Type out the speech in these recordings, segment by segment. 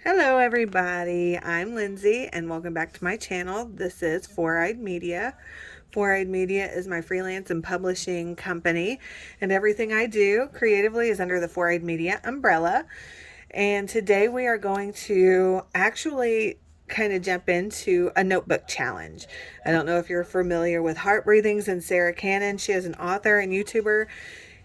Hello everybody, I'm Lindsay and welcome back to my channel. This is Four-Eyed Media. Four-Eyed Media is my freelance and publishing company, and everything I do creatively is under the Four-Eyed Media umbrella. And today we are going to actually kind of jump into a notebook challenge. I don't know if you're familiar with Heart Breathings and Sarah Cannon. She is an author and YouTuber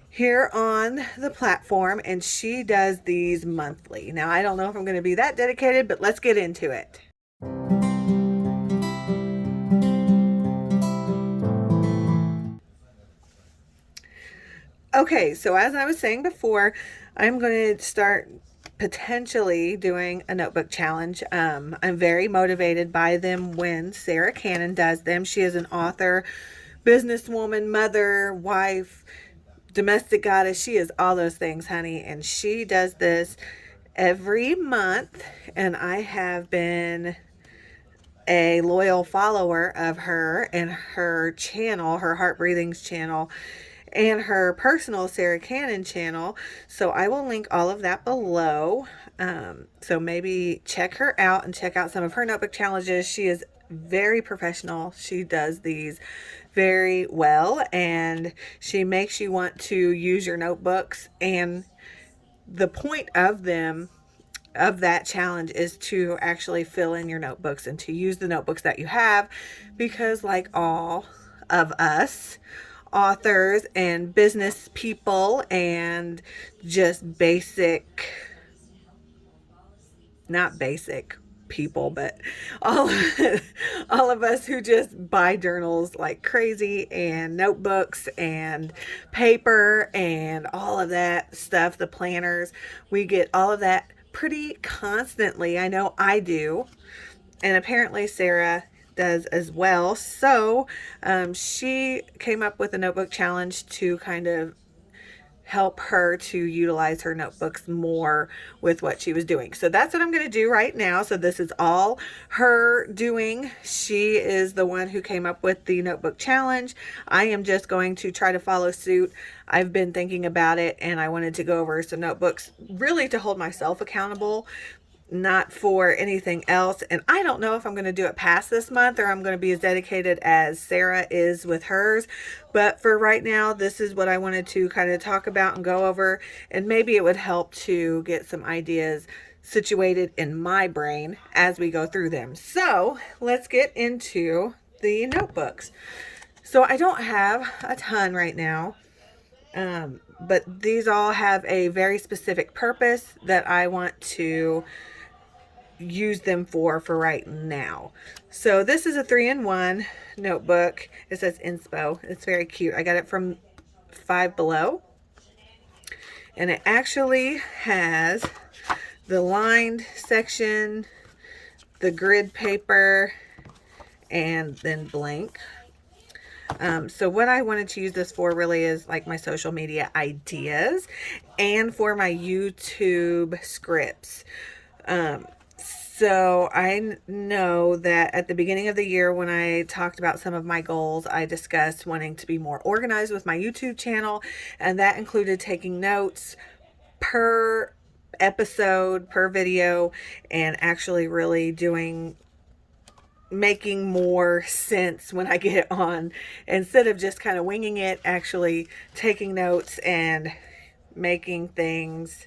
here on the platform, and she does these monthly. Now, I don't know if I'm going to be that dedicated, but let's get into it. Okay, so as I was saying before, I'm going to start potentially doing a notebook challenge. I'm very motivated by them when Sarah Cannon does them. She is an author, businesswoman, mother, wife, domestic goddess. She is all those things, honey, and she does this every month, and I have been a loyal follower of her and her channel, her Heart Breathings channel, and her personal Sarah Cannon channel. So I will link all of that below. So maybe check her out and check out some of her notebook challenges. She is very professional. She does these very well, and she makes you want to use your notebooks. And the point of them, of that challenge, is to actually fill in your notebooks and to use the notebooks that you have, because like all of us authors and business people and just basic, not basic people, but all all of us who just buy journals like crazy, and notebooks and paper and all of that stuff, the planners, we get all of that pretty constantly. I know I do, and apparently Sarah does as well. So she came up with a notebook challenge to kind of help her to utilize her notebooks more with what she was doing. So that's what I'm going to do right now. So this is all her doing. She is the one who came up with the notebook challenge. I am just going to try to follow suit. I've been thinking about it, and I wanted to go over some notebooks really to hold myself accountable, not for anything else. And I don't know if I'm going to do it past this month, or I'm going to be as dedicated as Sarah is with hers. But for right now, this is what I wanted to kind of talk about and go over, and maybe it would help to get some ideas situated in my brain as we go through them. So let's get into the notebooks. So I don't have a ton right now, but these all have a very specific purpose that I want to use them for right now. So this is a 3-in-1 notebook. It says inspo. It's very cute. I got it from Five Below, and it actually has the lined section, the grid paper, and then blank. So what I wanted to use this for really is like my social media ideas and for my YouTube scripts. So I know that at the beginning of the year, when I talked about some of my goals, I discussed wanting to be more organized with my YouTube channel, and that included taking notes per episode, per video, and actually really making more sense when I get it on, instead of just kind of winging it, actually taking notes and making things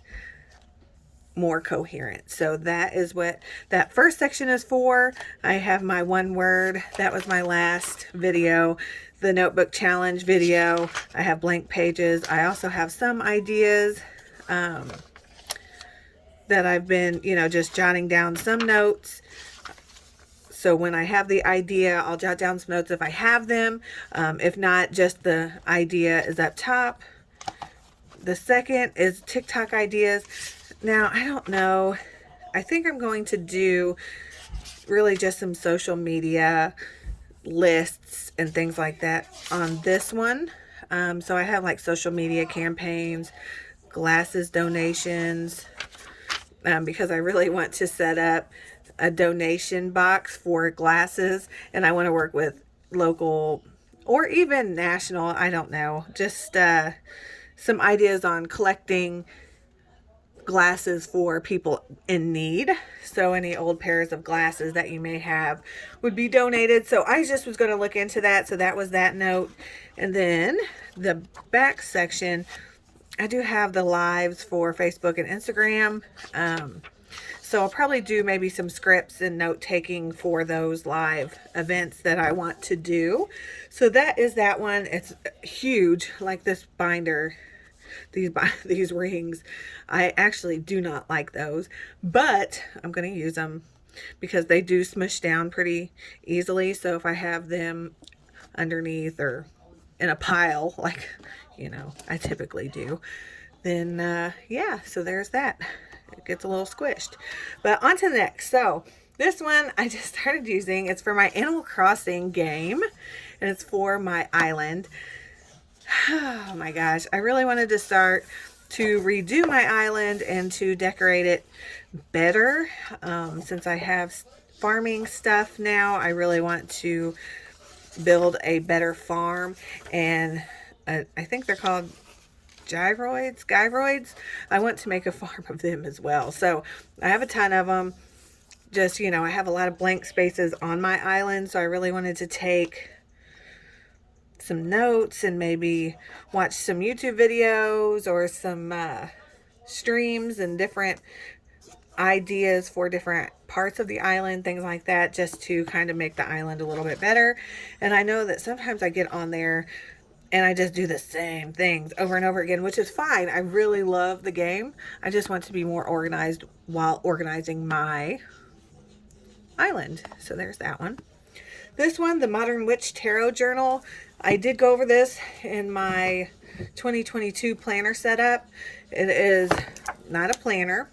more coherent. So that is what that first section is for. I have my one word. That was my last video, the notebook challenge video. I have blank pages. I also have some ideas that I've been, just jotting down some notes. So when I have the idea, I'll jot down some notes if I have them. If not, just the idea is up top. The second is TikTok ideas. Now, I don't know. I think I'm going to do really just some social media lists and things like that on this one. So I have like social media campaigns, glasses donations, because I really want to set up a donation box for glasses, and I want to work with local or even national, I don't know, just some ideas on collecting glasses for people in need. So any old pairs of glasses that you may have would be donated. So I just was going to look into that. So that was that note. And then the back section, I do have the lives for Facebook and Instagram. So I'll probably do maybe some scripts and note taking for those live events that I want to do. So that is that one. It's huge, like this binder. These rings, I actually do not like those, but I'm going to use them because they do smush down pretty easily. So if I have them underneath or in a pile, like, you know, I typically do, then yeah, so there's that. It gets a little squished. But on to the next. So this one I just started using. It's for my Animal Crossing game, and it's for my island. Oh my gosh, I really wanted to start to redo my island and to decorate it better. Since I have farming stuff now, I really want to build a better farm, and I think they're called gyroids. I want to make a farm of them as well. So I have a ton of them. Just, you know, I have a lot of blank spaces on my island, so I really wanted to take some notes and maybe watch some YouTube videos or some streams and different ideas for different parts of the island, things like that, just to kind of make the island a little bit better. And I know that sometimes I get on there and I just do the same things over and over again, which is fine. I really love the game. I just want to be more organized while organizing my island. So there's that one. This one, the Modern Witch Tarot Journal, I did go over this in my 2022 planner setup. It is not a planner.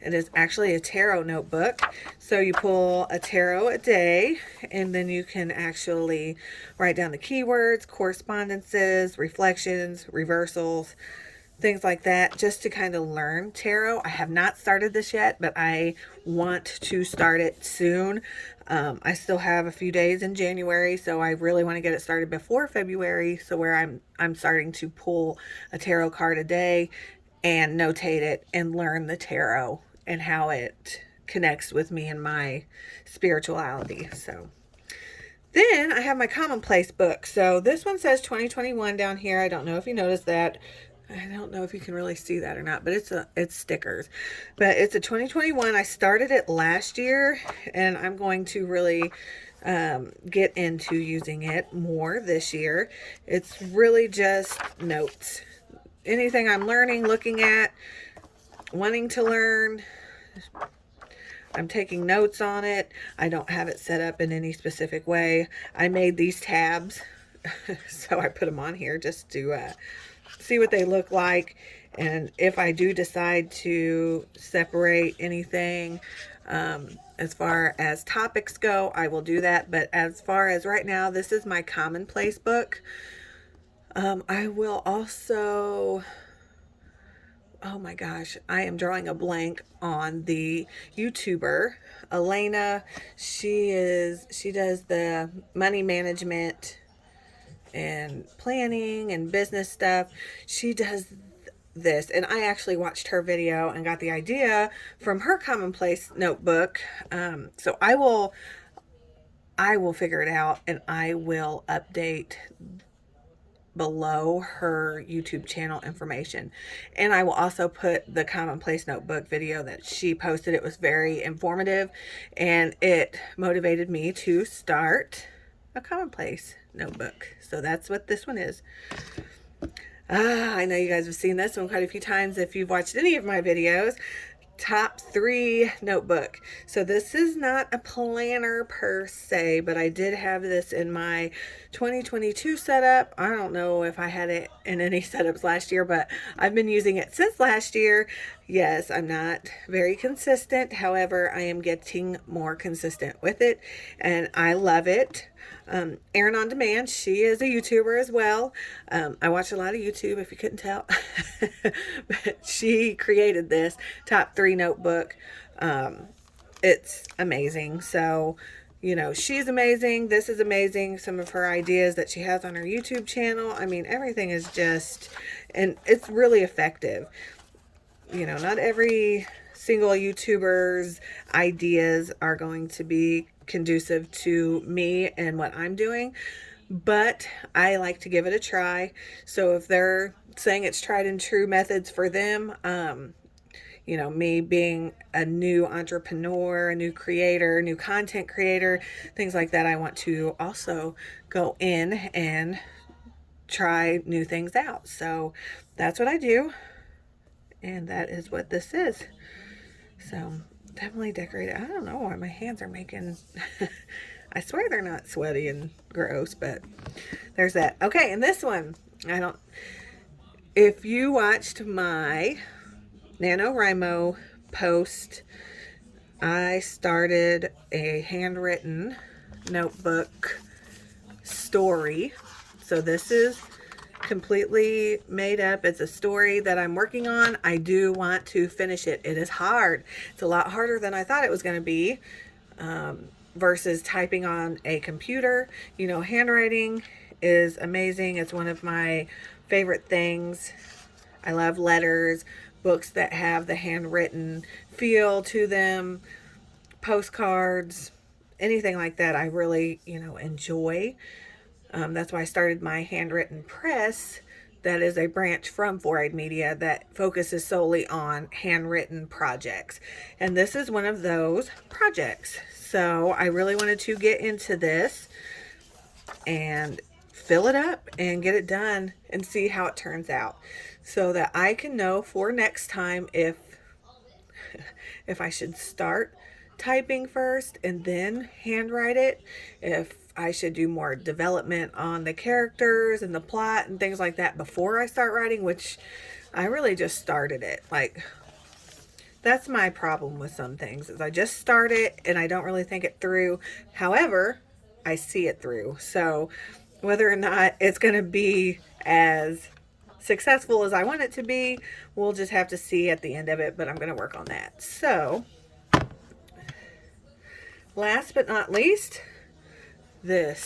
It is actually a tarot notebook. So you pull a tarot a day, and then you can actually write down the keywords, correspondences, reflections, reversals, things like that, just to kind of learn tarot. I have not started this yet, but I want to start it soon. I still have a few days in January, so I really want to get it started before February, so where I'm starting to pull a tarot card a day and notate it and learn the tarot and how it connects with me and my spirituality. So then I have my commonplace book. So this one says 2021 down here. I don't know if you noticed that. I don't know if you can really see that or not, but it's stickers. But it's a 2021. I started it last year, and I'm going to really get into using it more this year. It's really just notes. Anything I'm learning, looking at, wanting to learn, I'm taking notes on it. I don't have it set up in any specific way. I made these tabs, so I put them on here just to see what they look like, and if I do decide to separate anything as far as topics go, I will do that. But as far as right now, this is my commonplace book. I will also, oh my gosh, I am drawing a blank on the YouTuber Elena. She does the money management and planning and business stuff. She does this, and I actually watched her video and got the idea from her commonplace notebook. So I will figure it out, and I will update below her YouTube channel information. And I will also put the commonplace notebook video that she posted. It was very informative, and it motivated me to start a commonplace notebook. So that's what this one is. I know you guys have seen this one quite a few times if you've watched any of my videos. Top 3 notebook. So this is not a planner per se, but I did have this in my 2022 setup. I don't know if I had it in any setups last year, but I've been using it since last year. Yes, I'm not very consistent. However, I am getting more consistent with it, and I love it. Erynn on Demand, she is a YouTuber as well. I watch a lot of YouTube, if you couldn't tell. But she created this top 3 notebook. It's amazing. So, you know, she's amazing. This is amazing. Some of her ideas that she has on her YouTube channel. I mean, everything is just, and it's really effective. not every single YouTuber's ideas are going to be conducive to me and what I'm doing, but I like to give it a try. So if they're saying it's tried and true methods for them, me being a new entrepreneur, a new creator, new content creator, things like that, I want to also go in and try new things out. So that's what I do. And that is what this is. So definitely decorated. I don't know why my hands are making, I swear they're not sweaty and gross, but there's that. Okay, and this one, if you watched my NaNoWriMo post, I started a handwritten notebook story. So this is completely made up. It's a story that I'm working on. I do want to finish it. It is hard. It's a lot harder than I thought it was going to be, versus typing on a computer. Handwriting is amazing. It's one of my favorite things. I love letters, books that have the handwritten feel to them, postcards, anything like that. I really, enjoy. That's why I started my handwritten press. That is a branch from 4-Eyed Media that focuses solely on handwritten projects. And this is one of those projects. So I really wanted to get into this and fill it up and get it done and see how it turns out, so that I can know for next time if I should start typing first and then handwrite it, if I should do more development on the characters and the plot and things like that before I start writing, which I really just started it. That's my problem with some things, is I just start it and I don't really think it through. However, I see it through. So whether or not it's going to be as successful as I want it to be, we'll just have to see at the end of it, but I'm going to work on that. So last but not least, the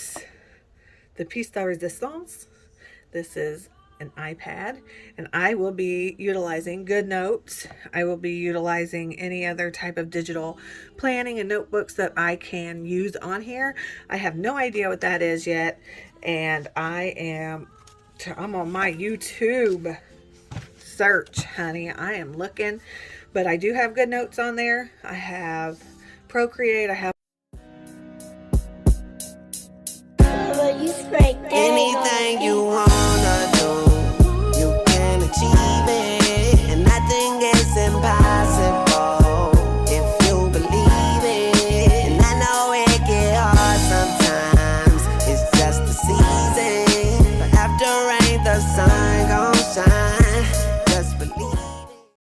piece de resistance. This is an iPad, and I will be utilizing GoodNotes. I will be utilizing any other type of digital planning and notebooks that I can use on here. I have no idea what that is yet, and I'm on my YouTube search, honey. I am looking, but I do have GoodNotes on there. I have Procreate. I have anything you wanna do, you can achieve it, and nothing is impossible if you believe it. And I know it get hard sometimes, it's just the season, but after rain the sun